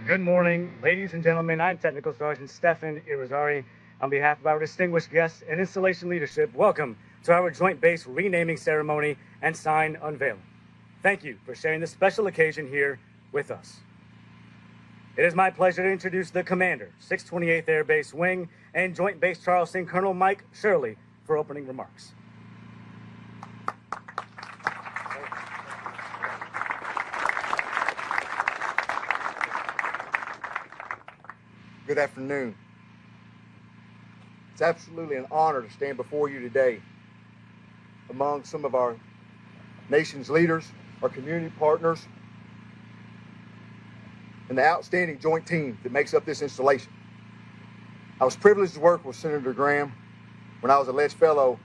Good morning, ladies and gentlemen. I'm Technical Sergeant Stefan Irizarry. On behalf of our distinguished guests and installation leadership, welcome to our Joint Base renaming ceremony and sign unveiling. Thank you for sharing this special occasion here with us. It is my pleasure to introduce the Commander, 628th Air Base Wing and Joint Base Charleston, Colonel Mike Shirley, for opening remarks. Good afternoon. It's absolutely an honor to stand before you today among some of our nation's leaders, our community partners, and the outstanding joint team that makes up this installation. I was privileged to work with Senator Graham when I was a Ledge Fellow,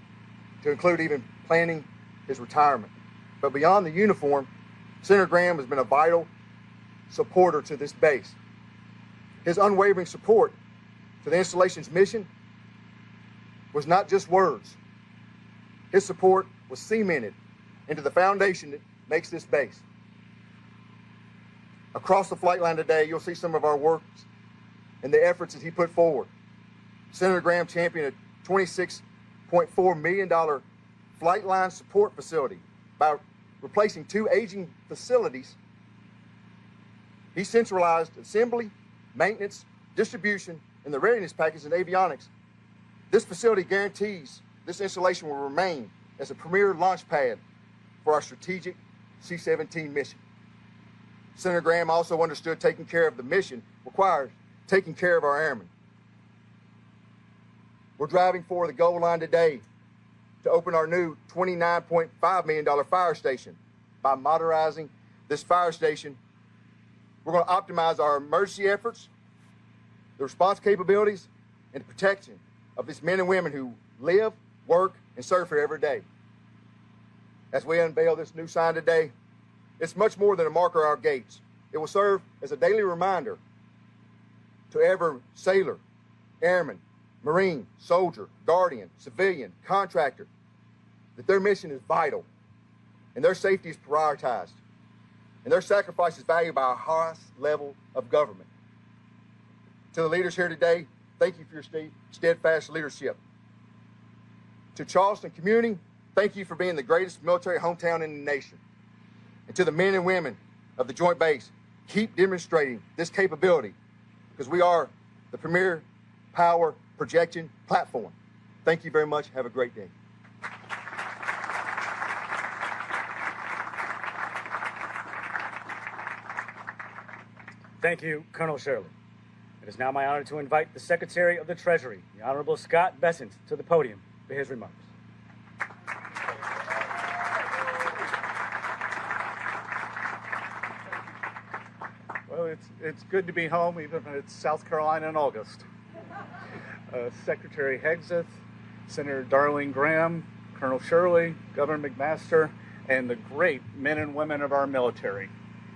to include even planning his retirement. But beyond the uniform, Senator Graham has been a vital supporter to this base. His unwavering support to the installation's mission was not just words. His support was cemented into the foundation that makes this base. Across the flight line today, you'll see some of our works and the efforts that he put forward. Senator Graham championed a $26.4 million flight line support facility by replacing 2 aging facilities. He centralized assembly, maintenance, distribution, and the readiness package and avionics. This facility guarantees this installation will remain as a premier launch pad for our strategic C-17 mission. Senator Graham also understood taking care of the mission requires taking care of our airmen. We're driving for the goal line today to open our new $29.5 million fire station. By modernizing this fire station, we're going to optimize our emergency efforts, the response capabilities, and the protection of these men and women who live, work, and serve here every day. As we unveil this new sign today, it's much more than a marker on our gates. It will serve as a daily reminder to every sailor, airman, Marine, soldier, guardian, civilian, contractor, that their mission is vital and their safety is prioritized. And their sacrifice is valued by our highest level of government. To the leaders here today, thank you for your steadfast leadership. To Charleston community, thank you for being the greatest military hometown in the nation. And to the men and women of the Joint Base, keep demonstrating this capability because we are the premier power projection platform. Thank you very much. Have a great day. Thank you, Colonel Shirley. It is now my honor to invite the Secretary of the Treasury, the Honorable Scott Bessent, to the podium for his remarks. Well, it's good to be home, even if it's South Carolina in August. Secretary Hegseth, Senator Darlene Graham, Colonel Shirley, Governor McMaster, and the great men and women of our military.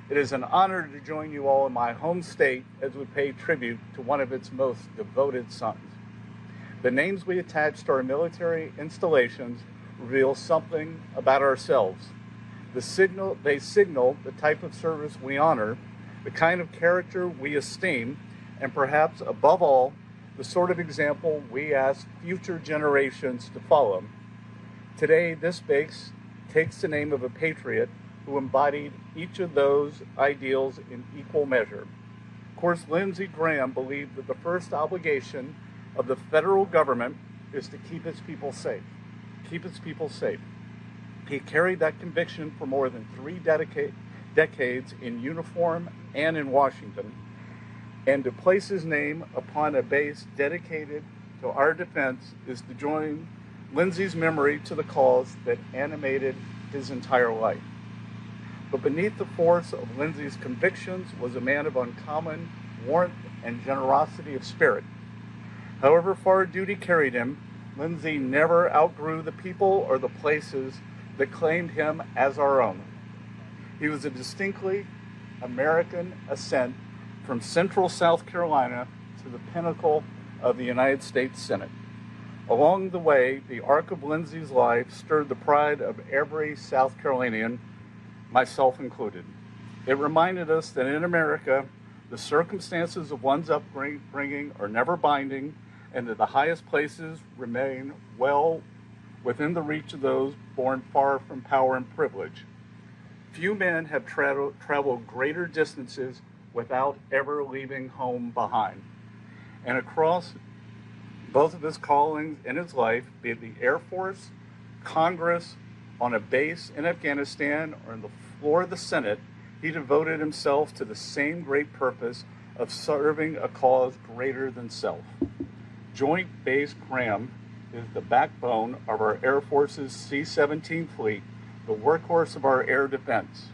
It is an honor to join you all in my home state as we pay tribute to one of its most devoted sons. The names we attach to our military installations reveal something about ourselves. They signal the type of service we honor, the kind of character we esteem, and perhaps above all, the sort of example we ask future generations to follow. Today, this base takes the name of a patriot who embodied each of those ideals in equal measure. Of course, Lindsey Graham believed that the first obligation of the federal government is to keep its people safe. Keep its people safe. He carried that conviction for more than 3 decades in uniform and in Washington. And to place his name upon a base dedicated to our defense is to join Lindsey's memory to the cause that animated his entire life. But beneath the force of Lindsey's convictions was a man of uncommon warmth and generosity of spirit. However far duty carried him, Lindsey never outgrew the people or the places that claimed him as our own. He was a distinctly American ascent from central South Carolina to the pinnacle of the United States Senate. Along the way, the arc of Lindsey's life stirred the pride of every South Carolinian, myself included. It reminded us that in America, The circumstances of one's upbringing are never binding, and that the highest places remain well within the reach of those born far from power and privilege. Few men have traveled greater distances without ever leaving home behind. And across both of his callings in his life, be it the Air Force, Congress, on a base in Afghanistan, or on the floor of the Senate, he devoted himself to the same great purpose of serving a cause greater than self. Joint Base Graham is the backbone of our Air Force's C-17 fleet, the workhorse of our air defense.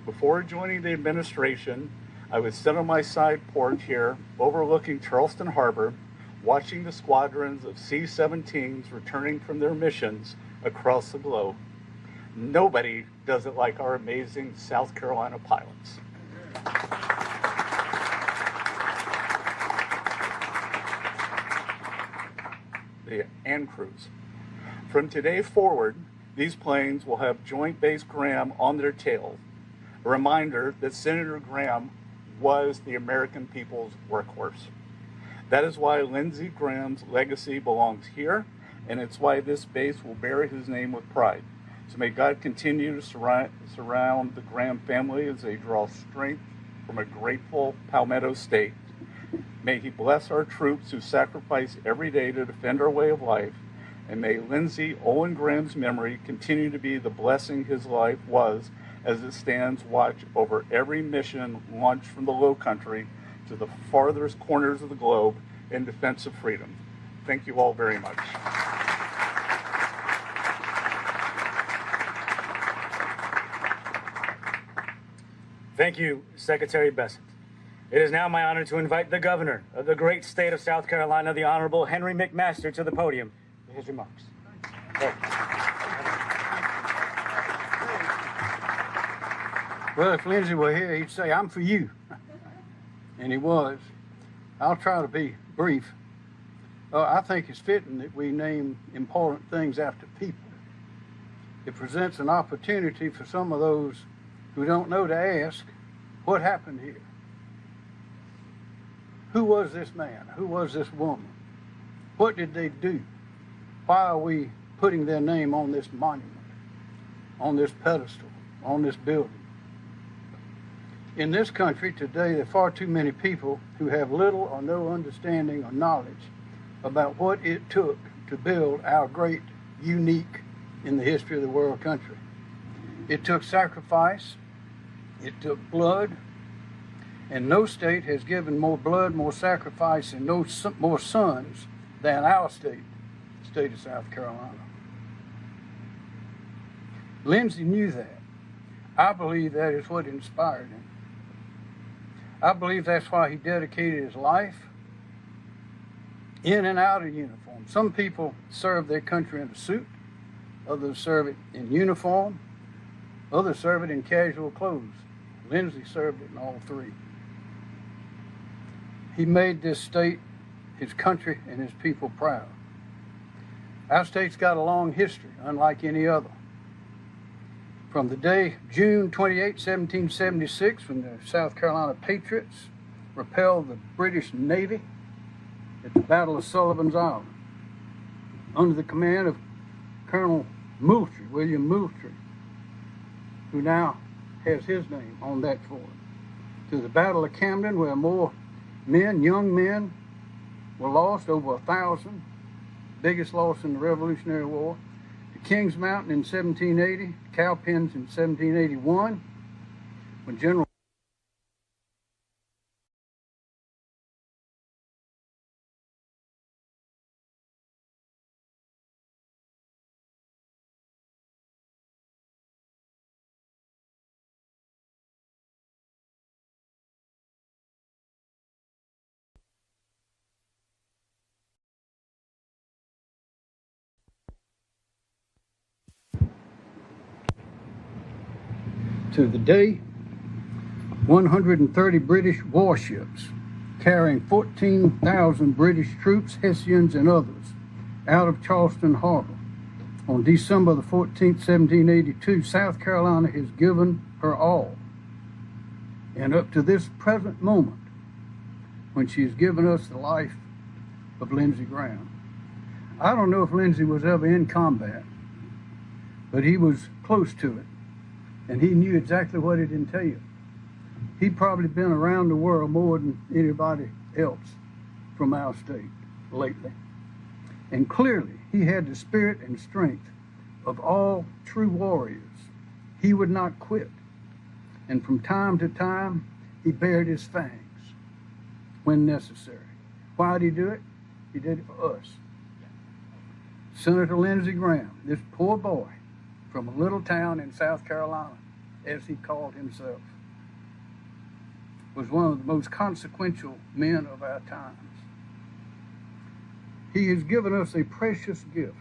Before joining the administration, I would sit on my side porch here, overlooking Charleston Harbor, watching the squadrons of C-17s returning from their missions across the globe. Nobody does it like our amazing South Carolina pilots. And crews. From today forward, these planes will have Joint Base Graham on their tails, a reminder that Senator Graham was the American people's workhorse. That is why Lindsey Graham's legacy belongs here, and it's why this base will bear his name with pride. So may God continue to surround the Graham family as they draw strength from a grateful Palmetto State. May he bless our troops who sacrifice every day to defend our way of life, and may Lindsey Owen Graham's memory continue to be the blessing his life was as it stands watch over every mission launched from the Low Country to the farthest corners of the globe in defense of freedom. Thank you all very much. Thank you, Secretary Besant. It is now my honor to invite the governor of the great state of South Carolina, the Honorable Henry McMaster, to the podium for his remarks. Well, if Lindsey were here, he'd say, "I'm for you." And he was. I'll try to be brief. I think it's fitting that we name important things after people. It presents an opportunity for some of those who don't know to ask, what happened here? Who was this man? Who was this woman? What did they do? Why are we putting their name on this monument, on this pedestal, on this building? In this country today, there are far too many people who have little or no understanding or knowledge about what it took to build our great, unique, in the history of the world country. It took sacrifice, it took blood, and no state has given more blood, more sacrifice, and more sons than our state, the state of South Carolina. Lindsey knew that. I believe that is what inspired him. I believe that's why he dedicated his life in and out of uniform. Some people serve their country in a suit, others serve it in uniform, others serve it in casual clothes. Lindsey served it in all three. He made this state, his country, and his people proud. Our state's got a long history, unlike any other. From the day, June 28, 1776, when the South Carolina Patriots repelled the British Navy at the Battle of Sullivan's Island, under the command of Colonel Moultrie, William Moultrie, who now has his name on that fort, to the Battle of Camden, where more men, young men, were lost, over 1,000, biggest loss in the Revolutionary War, to Kings Mountain in 1780, Cowpens in 1781, when General to the day, 130 British warships carrying 14,000 British troops, Hessians and others, out of Charleston Harbor. On December the 14th, 1782, South Carolina has given her all. And up to this present moment, when she's given us the life of Lindsey Graham. I don't know if Lindsey was ever in combat, but he was close to it, and he knew exactly what it entailed. He'd probably been around the world more than anybody else from our state lately. And clearly, he had the spirit and strength of all true warriors. He would not quit. And from time to time, he bared his fangs when necessary. Why did he do it? He did it for us. Senator Lindsey Graham, this poor boy from a little town in South Carolina, as he called himself, was one of the most consequential men of our times. He has given us a precious gift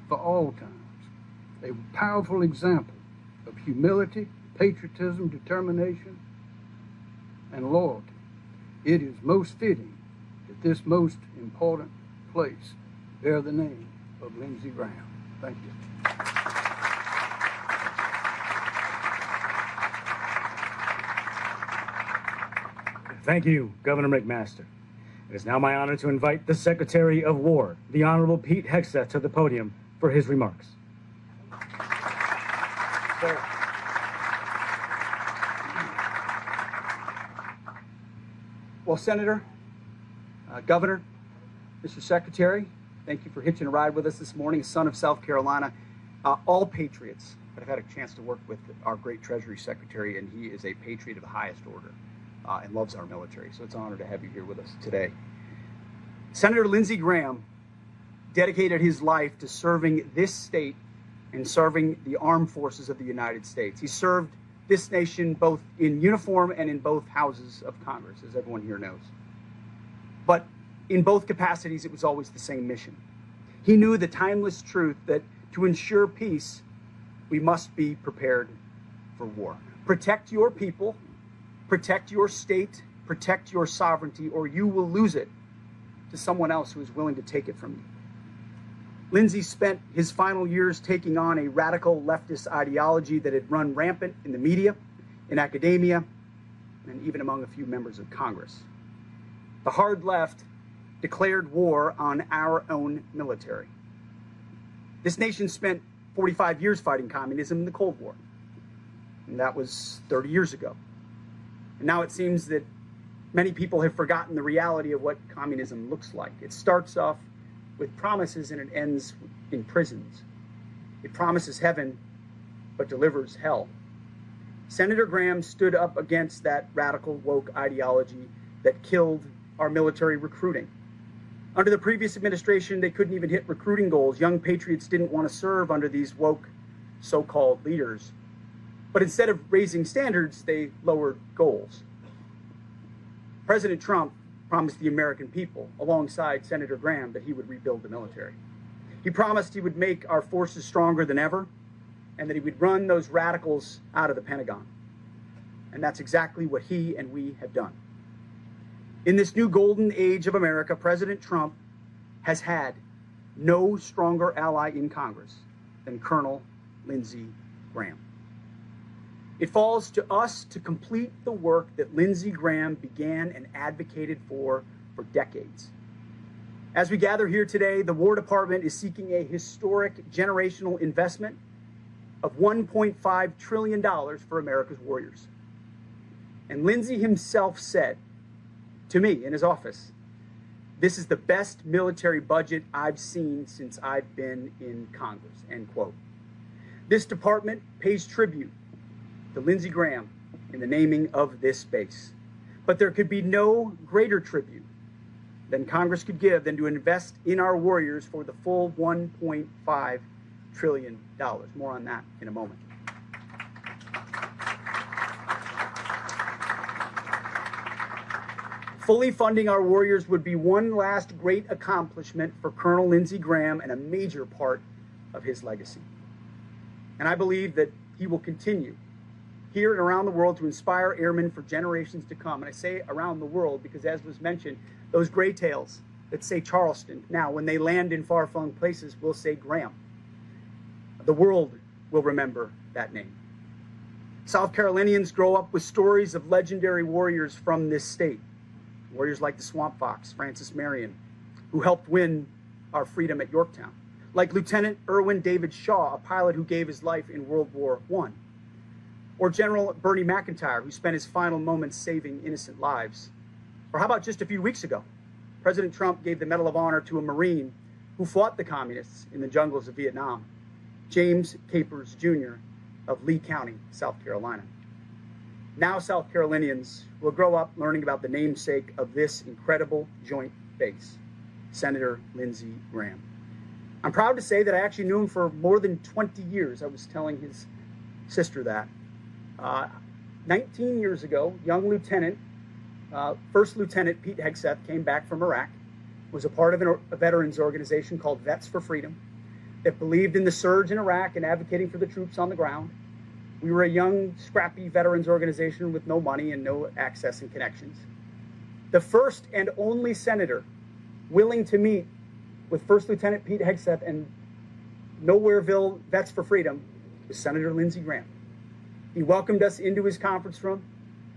for all times, a powerful example of humility, patriotism, determination, and loyalty. It is most fitting that this most important place bear the name of Lindsey Graham. Thank you. Thank you, Governor McMaster. It is now my honor to invite the Secretary of War, the Honorable Pete Hegseth, to the podium for his remarks. Sir. Well, Senator, Governor, Mr. Secretary, thank you for hitching a ride with us this morning. Son of South Carolina, all patriots that I've had a chance to work with our great Treasury Secretary, and he is a patriot of the highest order and loves our military. So it's an honor to have you here with us today. Senator Lindsey Graham dedicated his life to serving this state and serving the armed forces of the United States. He served this nation both in uniform and in both houses of Congress, as everyone here knows. But in both capacities, it was always the same mission. He knew the timeless truth that to ensure peace, we must be prepared for war. Protect your people, protect your state, protect your sovereignty, or you will lose it to someone else who is willing to take it from you. Lindsey spent his final years taking on a radical leftist ideology that had run rampant in the media, in academia, and even among a few members of Congress. The hard left declared war on our own military. This nation spent 45 years fighting communism in the Cold War, and that was 30 years ago. And now it seems that many people have forgotten the reality of what communism looks like. It starts off with promises and it ends in prisons. It promises heaven, but delivers hell. Senator Graham stood up against that radical woke ideology that killed our military recruiting. Under the previous administration, they couldn't even hit recruiting goals. Young patriots didn't want to serve under these woke so-called leaders. But instead of raising standards, they lowered goals. President Trump promised the American people, alongside Senator Graham, that he would rebuild the military. He promised he would make our forces stronger than ever, and that he would run those radicals out of the Pentagon. And that's exactly what he and we have done. In this new golden age of America, President Trump has had no stronger ally in Congress than Colonel Lindsey Graham. It falls to us to complete the work that Lindsey Graham began and advocated for decades. As we gather here today, the War Department is seeking a historic generational investment of $1.5 trillion for America's warriors. And Lindsey himself said to me in his office, "This is the best military budget I've seen since I've been in Congress," end quote. This department pays tribute to Lindsey Graham in the naming of this base. But there could be no greater tribute than Congress could give than to invest in our warriors for the full $1.5 trillion. More on that in a moment. Fully funding our warriors would be one last great accomplishment for Colonel Lindsey Graham and a major part of his legacy. And I believe that he will continue here and around the world to inspire airmen for generations to come. And I say around the world because, as was mentioned, those gray tails that say Charleston, now when they land in far-flung places, will say Graham. The world will remember that name. South Carolinians grow up with stories of legendary warriors from this state. warriors like the Swamp Fox, Francis Marion, who helped win our freedom at Yorktown, like Lieutenant Irwin David Shaw, a pilot who gave his life in World War I, or General Bernie McIntyre, who spent his final moments saving innocent lives. Or how about just a few weeks ago, President Trump gave the Medal of Honor to a Marine who fought the communists in the jungles of Vietnam, James Capers Jr. of Lee County, South Carolina. Now South Carolinians will grow up learning about the namesake of this incredible joint base, Senator Lindsey Graham. I'm proud to say that I actually knew him for more than 20 years. I was telling his sister that. 19 years ago, young lieutenant, First Lieutenant Pete Hegseth came back from Iraq, was a part of a veterans organization called Vets for Freedom that believed in the surge in Iraq and advocating for the troops on the ground. We were a young, scrappy veterans organization with no money and no access and connections. The first and only senator willing to meet with First Lieutenant Pete Hegseth and Nowhereville Vets for Freedom was Senator Lindsey Graham. He welcomed us into his conference room,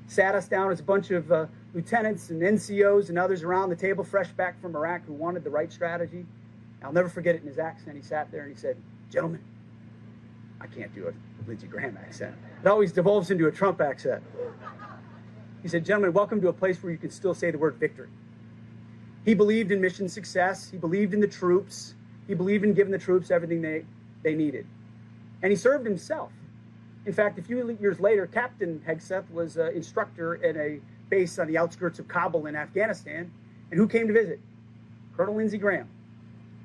sat us down as a bunch of lieutenants and NCOs and others around the table, fresh back from Iraq, who wanted the right strategy. I'll never forget it in his accent. He sat there and he said, "Gentlemen," I can't do a Lindsey Graham accent. It always devolves into a Trump accent. He said, "Gentlemen, welcome to a place where you can still say the word victory." He believed in mission success. He believed in the troops. He believed in giving the troops everything they needed. And he served himself. In fact, a few years later, Captain Hegseth was an instructor at a base on the outskirts of Kabul in Afghanistan. And who came to visit? Colonel Lindsey Graham.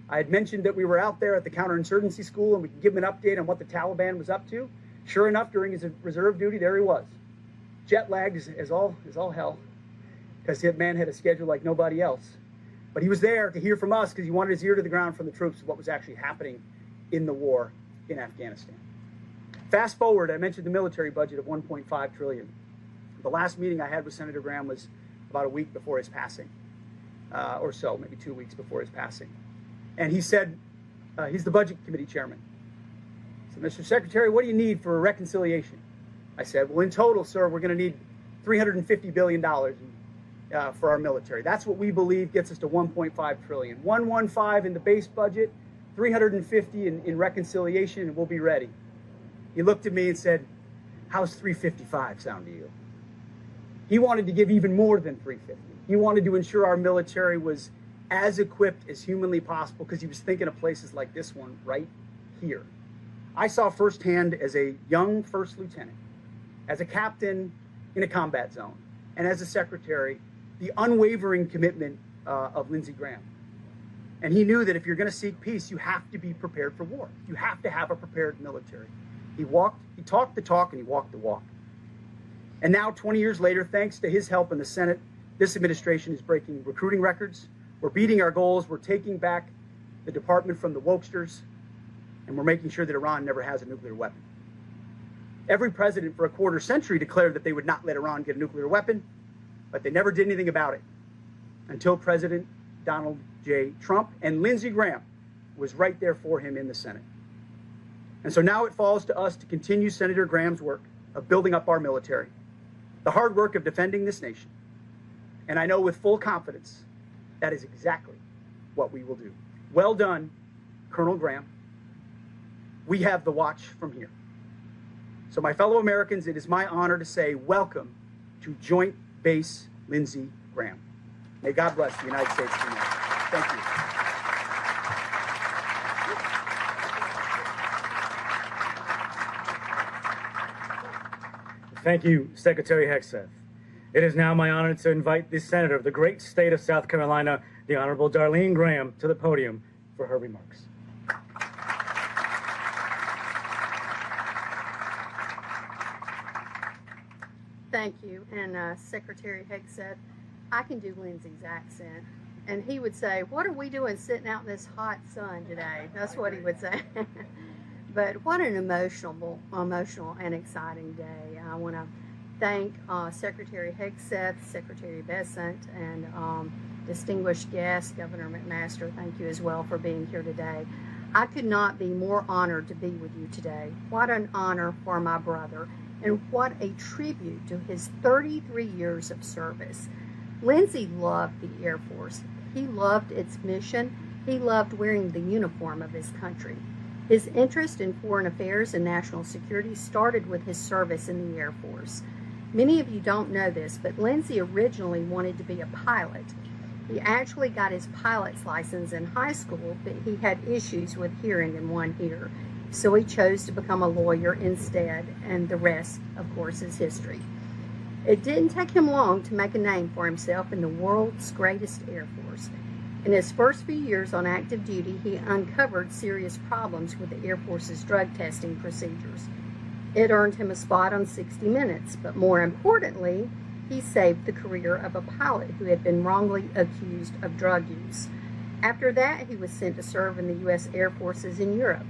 I had mentioned that we were out there at the counterinsurgency school and we could give him an update on what the Taliban was up to. Sure enough, during his reserve duty, there he was. Jet lagged as all hell, because that man had a schedule like nobody else. But he was there to hear from us because he wanted his ear to the ground from the troops of what was actually happening in the war in Afghanistan. Fast forward, I mentioned the military budget of $1.5 trillion. The last meeting I had with Senator Graham was about a week before his passing, or so, maybe 2 weeks before his passing. And he said, he's the Budget Committee chairman. He said, "Mr. Secretary, what do you need for reconciliation?" I said, "Well, in total, sir, we're going to need $350 billion for our military. That's what we believe gets us to $1.5 trillion. 115 in the base budget, 350 in reconciliation, and we'll be ready." He looked at me and said, "How's 355 sound to you?" He wanted to give even more than 350. He wanted to ensure our military was as equipped as humanly possible because he was thinking of places like this one right here. I saw firsthand as a young first lieutenant, as a captain in a combat zone, and as a secretary, the unwavering commitment of Lindsey Graham. And he knew that if you're going to seek peace, you have to be prepared for war. You have to have a prepared military. He talked the talk, and he walked the walk. And now, 20 years later, thanks to his help in the Senate, this administration is breaking recruiting records. We're beating our goals. We're taking back the department from the wokesters, and we're making sure that Iran never has a nuclear weapon. Every president for a quarter century declared that they would not let Iran get a nuclear weapon, but they never did anything about it until President Donald J. Trump, and Lindsey Graham was right there for him in the Senate. And so now it falls to us to continue Senator Graham's work of building up our military, the hard work of defending this nation. And I know with full confidence that is exactly what we will do. Well done, Colonel Graham. We have the watch from here. So my fellow Americans, it is my honor to say welcome to Joint Base Lindsey Graham. May God bless the United States of America. Thank you. Thank you, Secretary Hegseth. It is now my honor to invite the Senator of the great state of South Carolina, the Honorable Darlene Graham, to the podium for her remarks. Thank you. And Secretary Hegseth, I can do Lindsey's accent. And he would say, "What are we doing sitting out in this hot sun today?" That's what he would say. But what an emotional and exciting day. I want to thank Secretary Hegseth, Secretary Besant, and distinguished guest, Governor McMaster. Thank you as well for being here today. I could not be more honored to be with you today. What an honor for my brother, and what a tribute to his 33 years of service. Lindsay loved the Air Force. He loved its mission. He loved wearing the uniform of his country. His interest in foreign affairs and national security started with his service in the Air Force. Many of you don't know this, but Lindsay originally wanted to be a pilot. He actually got his pilot's license in high school, but he had issues with hearing in one ear. So he chose to become a lawyer instead, and the rest, of course, is history. It didn't take him long to make a name for himself in the world's greatest Air Force. In his first few years on active duty, he uncovered serious problems with the Air Force's drug testing procedures. It earned him a spot on 60 Minutes, but more importantly, he saved the career of a pilot who had been wrongly accused of drug use. After that, he was sent to serve in the U.S. Air Forces in Europe.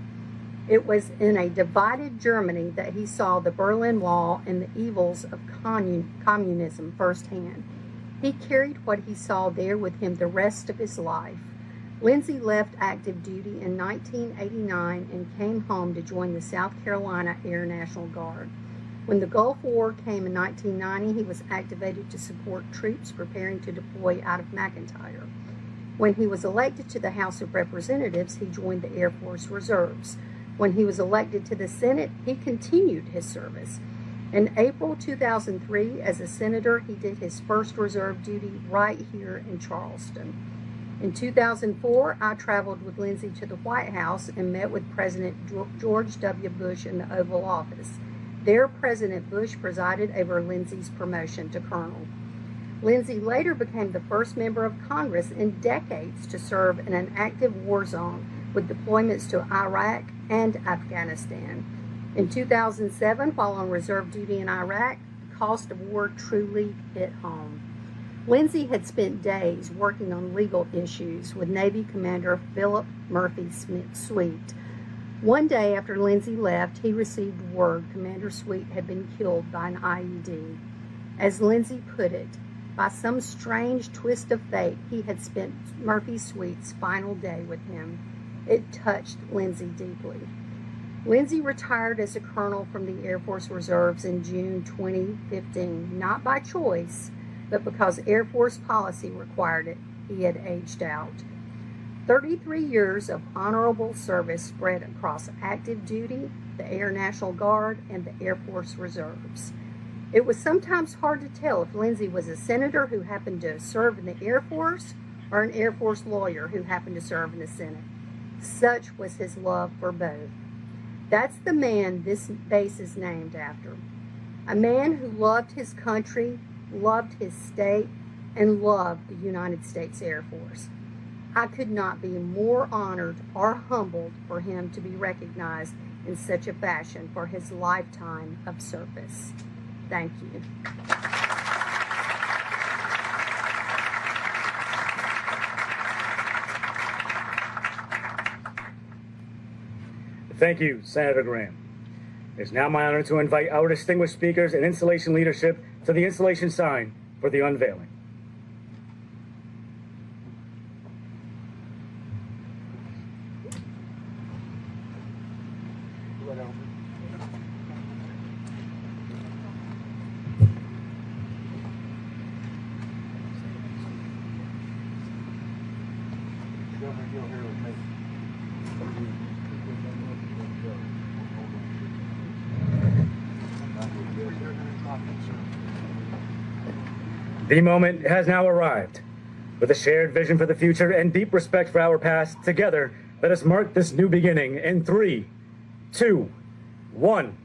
It was in a divided Germany that he saw the Berlin Wall and the evils of communism firsthand. He carried what he saw there with him the rest of his life. Lindsay left active duty in 1989 and came home to join the South Carolina Air National Guard. When the Gulf War came in 1990, he was activated to support troops preparing to deploy out of McIntyre. When he was elected to the House of Representatives, he joined the Air Force Reserves. When he was elected to the Senate, he continued his service. In April 2003, as a senator, he did his first reserve duty right here in Charleston. In 2004, I traveled with Lindsay to the White House and met with President George W. Bush in the Oval Office. There, President Bush presided over Lindsay's promotion to colonel. Lindsay later became the first member of Congress in decades to serve in an active war zone with deployments to Iraq and Afghanistan. In 2007, while on reserve duty in Iraq, the cost of war truly hit home. Lindsay had spent days working on legal issues with Navy Commander Philip Murphy Sweet. One day after Lindsay left, he received word Commander Sweet had been killed by an IED. As Lindsay put it, by some strange twist of fate, he had spent Murphy Sweet's final day with him. It touched Lindsay deeply. Lindsay retired as a colonel from the Air Force Reserves in June 2015, not by choice, but because Air Force policy required it. He had aged out. 33 years of honorable service spread across active duty, the Air National Guard, and the Air Force Reserves. It was sometimes hard to tell if Lindsay was a senator who happened to serve in the Air Force or an Air Force lawyer who happened to serve in the Senate. Such was his love for both. That's the man this base is named after. A man who loved his country, loved his state, and loved the United States Air Force. I could not be more honored or humbled for him to be recognized in such a fashion for his lifetime of service. Thank you. Thank you, Senator Graham. It's now my honor to invite our distinguished speakers and installation leadership to the installation sign for the unveiling. The moment has now arrived. With a shared vision for the future and deep respect for our past, together, let us mark this new beginning in 3, 2, 1.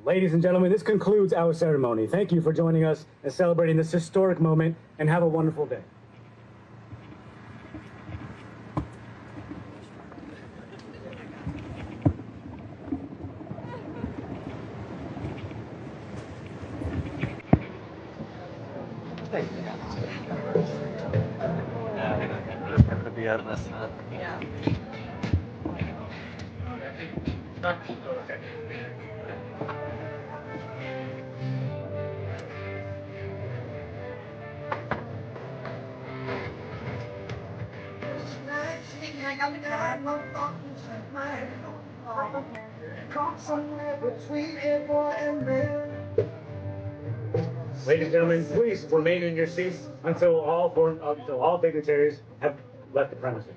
Ladies and gentlemen, this concludes our ceremony. Thank you for joining us and celebrating this historic moment, and have a wonderful day. Ladies and gentlemen, please remain in your seats until all dignitaries have left the premises.